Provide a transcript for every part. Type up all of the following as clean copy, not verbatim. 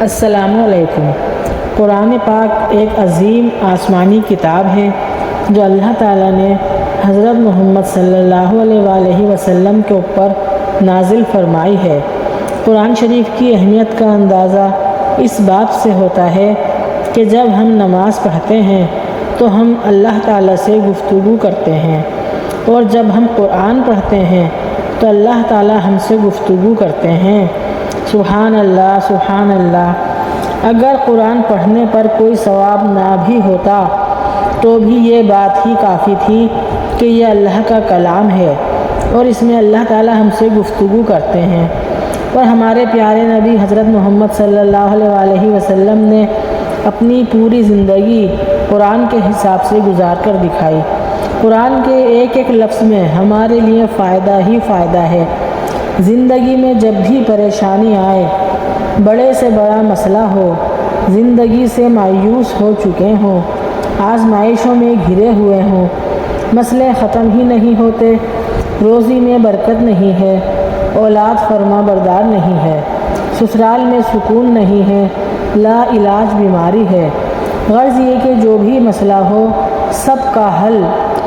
السلام علیکم۔ قرآن پاک ایک عظیم آسمانی کتاب ہے جو اللہ تعالیٰ نے حضرت محمد صلی اللہ علیہ وآلہ وسلم کے اوپر نازل فرمائی ہے۔ قرآن شریف کی اہمیت کا اندازہ اس بات سے ہوتا ہے کہ جب ہم نماز پڑھتے ہیں تو ہم اللہ تعالیٰ سے گفتگو کرتے ہیں، اور جب ہم قرآن پڑھتے ہیں تو اللہ تعالیٰ ہم سے گفتگو کرتے ہیں۔ سبحان اللہ، سبحان اللہ۔ اگر قرآن پڑھنے پر کوئی ثواب نہ بھی ہوتا تو بھی یہ بات ہی کافی تھی کہ یہ اللہ کا کلام ہے اور اس میں اللہ تعالیٰ ہم سے گفتگو کرتے ہیں۔ اور ہمارے پیارے نبی حضرت محمد صلی اللہ علیہ وآلہ وسلم نے اپنی پوری زندگی قرآن کے حساب سے گزار کر دکھائی۔ قرآن کے ایک ایک لفظ میں ہمارے لیے فائدہ ہی فائدہ ہے۔ زندگی میں جب بھی پریشانی آئے، بڑے سے بڑا مسئلہ ہو، زندگی سے مایوس ہو چکے ہوں، آزمائشوں میں گھرے ہوئے ہوں، مسئلے ختم ہی نہیں ہوتے، روزی میں برکت نہیں ہے، اولاد فرما بردار نہیں ہے، سسرال میں سکون نہیں ہے، لا علاج بیماری ہے، غرض یہ کہ جو بھی مسئلہ ہو سب کا حل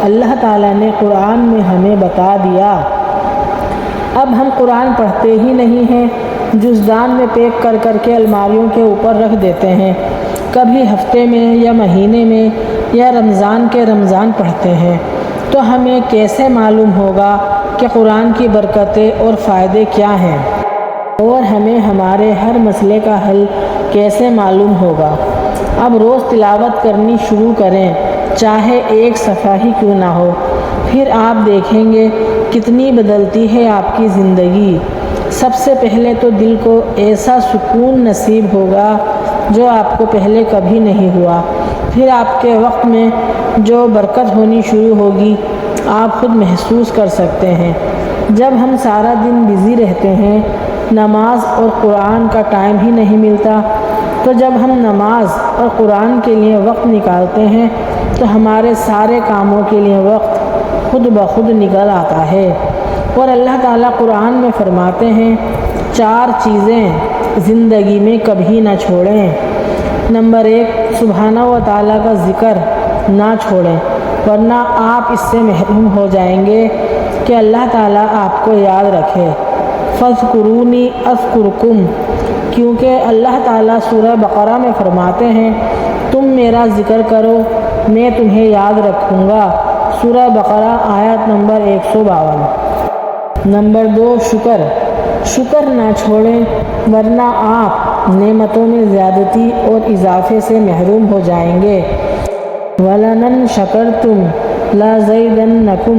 اللہ تعالیٰ نے قرآن میں ہمیں بتا دیا۔ اب ہم قرآن پڑھتے ہی نہیں ہیں، جزدان میں پیک کر کر کے الماریوں کے اوپر رکھ دیتے ہیں، کبھی ہفتے میں یا مہینے میں یا رمضان کے رمضان پڑھتے ہیں، تو ہمیں کیسے معلوم ہوگا کہ قرآن کی برکتیں اور فائدے کیا ہیں، اور ہمیں ہمارے ہر مسئلے کا حل کیسے معلوم ہوگا؟ اب روز تلاوت کرنی شروع کریں، چاہے ایک صفحہ ہی کیوں نہ ہو، پھر آپ دیکھیں گے کتنی بدلتی ہے آپ کی زندگی۔ سب سے پہلے تو دل کو ایسا سکون نصیب ہوگا جو آپ کو پہلے کبھی نہیں ہوا، پھر آپ کے وقت میں جو برکت ہونی شروع ہوگی آپ خود محسوس کر سکتے ہیں۔ جب ہم سارا دن بزی رہتے ہیں، نماز اور قرآن کا ٹائم ہی نہیں ملتا، تو جب ہم نماز اور قرآن کے لیے وقت نکالتے ہیں تو ہمارے سارے کاموں کے لیے وقت خود بخود نکل آتا ہے۔ اور اللہ تعالیٰ قرآن میں فرماتے ہیں 4 چیزیں زندگی میں کبھی نہ چھوڑیں۔ نمبر 1، سبحانہ و تعالیٰ کا ذکر نہ چھوڑیں، ورنہ آپ اس سے محروم ہو جائیں گے کہ اللہ تعالیٰ آپ کو یاد رکھے۔ فاذکرونی اذکرکم، کیونکہ اللہ تعالیٰ سورہ بقرہ میں فرماتے ہیں تم میرا ذکر کرو میں تمہیں یاد رکھوں گا، سورہ بقرہ آیت نمبر 152۔ نمبر 2، شکر نہ چھوڑیں، ورنہ آپ نعمتوں میں زیادتی اور اضافے سے محروم ہو جائیں گے۔ وَلَنَن شَكَرْتُمْ لَأَزِيدَنَّكُمْ،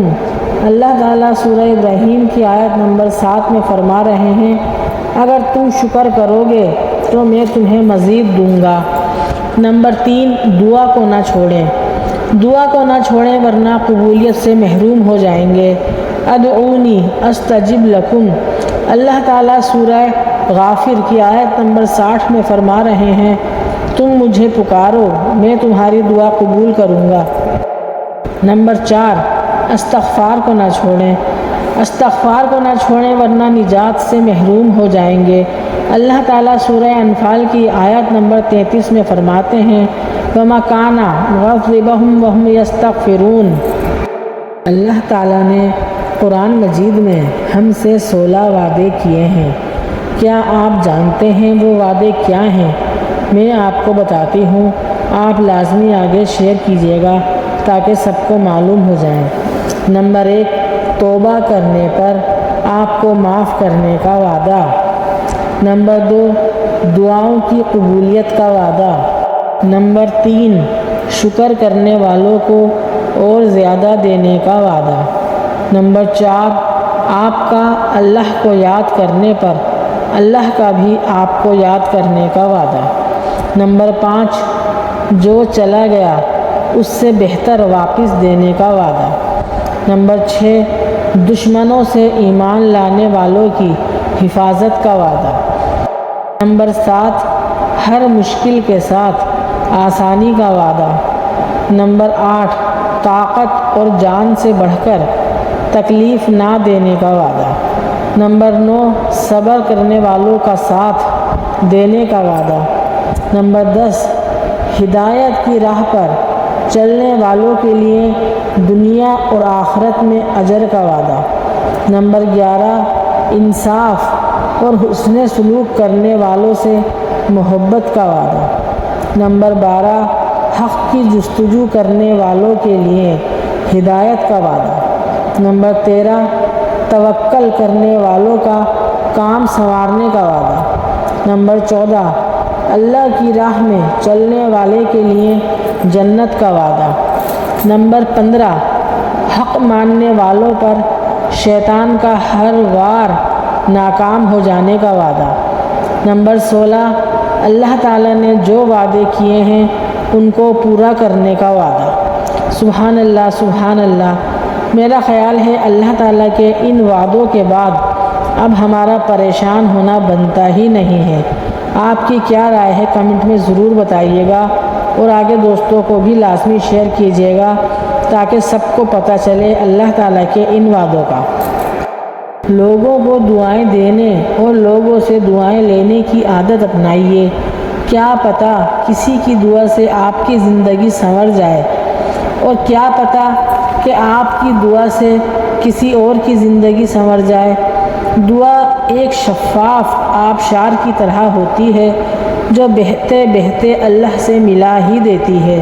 اللہ تعالیٰ سورہ ابراہیم کی آیت نمبر 7 میں فرما رہے ہیں اگر تم شکر کرو گے تو میں تمہیں مزید دوں گا۔ نمبر 3، دعا کو نہ چھوڑیں ورنہ قبولیت سے محروم ہو جائیں گے۔ ادعونی استجب لکم، اللہ تعالیٰ سورہ غافر کی آیت نمبر 60 میں فرما رہے ہیں تم مجھے پکارو میں تمہاری دعا قبول کروں گا۔ نمبر 4، استغفار کو نہ چھوڑیں ورنہ نجات سے محروم ہو جائیں گے۔ اللہ تعالیٰ سورہ انفال کی آیت نمبر 33 میں فرماتے ہیں وَمَا كَانَ مُعَذِّبَهُمْ وَهُمْ يَسْتَغْفِرُونَ، اللہ تعالیٰ نے قرآن مجید میں ہم سے 16 وعدے کیے ہیں۔ کیا آپ جانتے ہیں وہ وعدے کیا ہیں؟ میں آپ کو بتاتی ہوں، آپ لازمی آگے شیئر کیجیے گا تاکہ سب کو معلوم ہو جائے۔ نمبر 1، توبہ کرنے پر آپ کو معاف کرنے کا وعدہ۔ نمبر 2، دعاؤں کی قبولیت کا وعدہ۔ نمبر 3، شکر کرنے والوں کو اور زیادہ دینے کا وعدہ۔ نمبر 4، آپ کا اللہ کو یاد کرنے پر اللہ کا بھی آپ کو یاد کرنے کا وعدہ۔ نمبر 5، جو چلا گیا اس سے بہتر واپس دینے کا وعدہ۔ نمبر 6، دشمنوں سے ایمان لانے والوں کی حفاظت کا وعدہ۔ نمبر 7، ہر مشکل کے ساتھ آسانی کا وعدہ۔ نمبر 8، طاقت اور جان سے بڑھ کر تکلیف نہ دینے کا وعدہ۔ نمبر 9، صبر کرنے والوں کا ساتھ دینے کا وعدہ۔ نمبر 10، ہدایت کی راہ پر چلنے والوں کے لیے دنیا اور آخرت میں اجر کا وعدہ۔ نمبر 11، انصاف اور حسن سلوک کرنے والوں سے محبت کا وعدہ۔ نمبر 12، حق کی جستجو کرنے والوں کے لیے ہدایت کا وعدہ۔ نمبر 13، توکل کرنے والوں کا کام سنوارنے کا وعدہ۔ نمبر 14، اللہ کی راہ میں چلنے والے کے لیے جنت کا وعدہ۔ نمبر 15، حق ماننے والوں پر شیطان کا ہر وار ناکام ہو جانے کا وعدہ۔ نمبر 16، اللہ تعالیٰ نے جو وعدے کیے ہیں ان کو پورا کرنے کا وعدہ۔ سبحان اللہ، سبحان اللہ۔ میرا خیال ہے اللہ تعالیٰ کے ان وعدوں کے بعد اب ہمارا پریشان ہونا بنتا ہی نہیں ہے۔ آپ کی کیا رائے ہے کمنٹ میں ضرور بتائیے گا، اور آگے دوستوں کو بھی لازمی شیئر کیجیے گا تاکہ سب کو پتہ چلے اللہ تعالیٰ کے ان وعدوں کا۔ لوگوں کو دعائیں دینے اور لوگوں سے دعائیں لینے کی عادت اپنائیے۔ کیا پتہ کسی کی دعا سے آپ کی زندگی سنور جائے، اور کیا پتہ کہ آپ کی دعا سے کسی اور کی زندگی سنور جائے۔ دعا ایک شفاف آبشار کی طرح ہوتی ہے جو بہتے بہتے اللہ سے ملا ہی دیتی ہے۔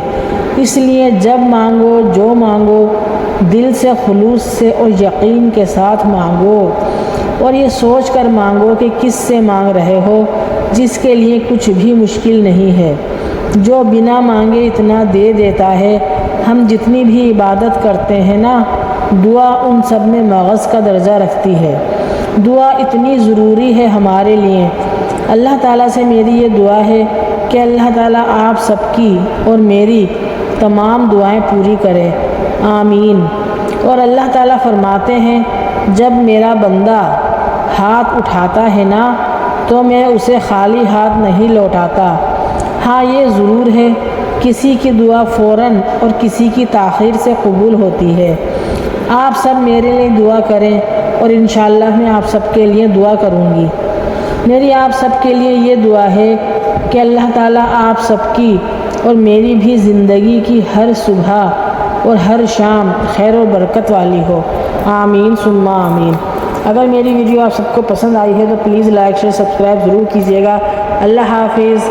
اس لیے جب مانگو، جو مانگو، دل سے خلوص سے اور یقین کے ساتھ مانگو، اور یہ سوچ کر مانگو کہ کس سے مانگ رہے ہو، جس کے لیے کچھ بھی مشکل نہیں ہے، جو بنا مانگے اتنا دے دیتا ہے۔ ہم جتنی بھی عبادت کرتے ہیں نا، دعا ان سب میں مغز کا درجہ رکھتی ہے۔ دعا اتنی ضروری ہے ہمارے لیے۔ اللہ تعالیٰ سے میری یہ دعا ہے کہ اللہ تعالیٰ آپ سب کی اور میری تمام دعائیں پوری کرے، آمین۔ اور اللہ تعالیٰ فرماتے ہیں، جب میرا بندہ ہاتھ اٹھاتا ہے نا تو میں اسے خالی ہاتھ نہیں لوٹاتا۔ ہاں یہ ضرور ہے، کسی کی دعا فوراً اور کسی کی تاخیر سے قبول ہوتی ہے۔ آپ سب میرے لیے دعا کریں، اور انشاءاللہ میں آپ سب کے لیے دعا کروں گی۔ میری آپ سب کے لیے یہ دعا ہے کہ اللہ تعالیٰ آپ سب کی اور میری بھی زندگی کی ہر صبح اور ہر شام خیر و برکت والی ہو، آمین ثم آمین۔ اگر میری ویڈیو آپ سب کو پسند آئی ہے تو پلیز لائک شیئر سبسکرائب ضرور کیجیے گا۔ اللہ حافظ۔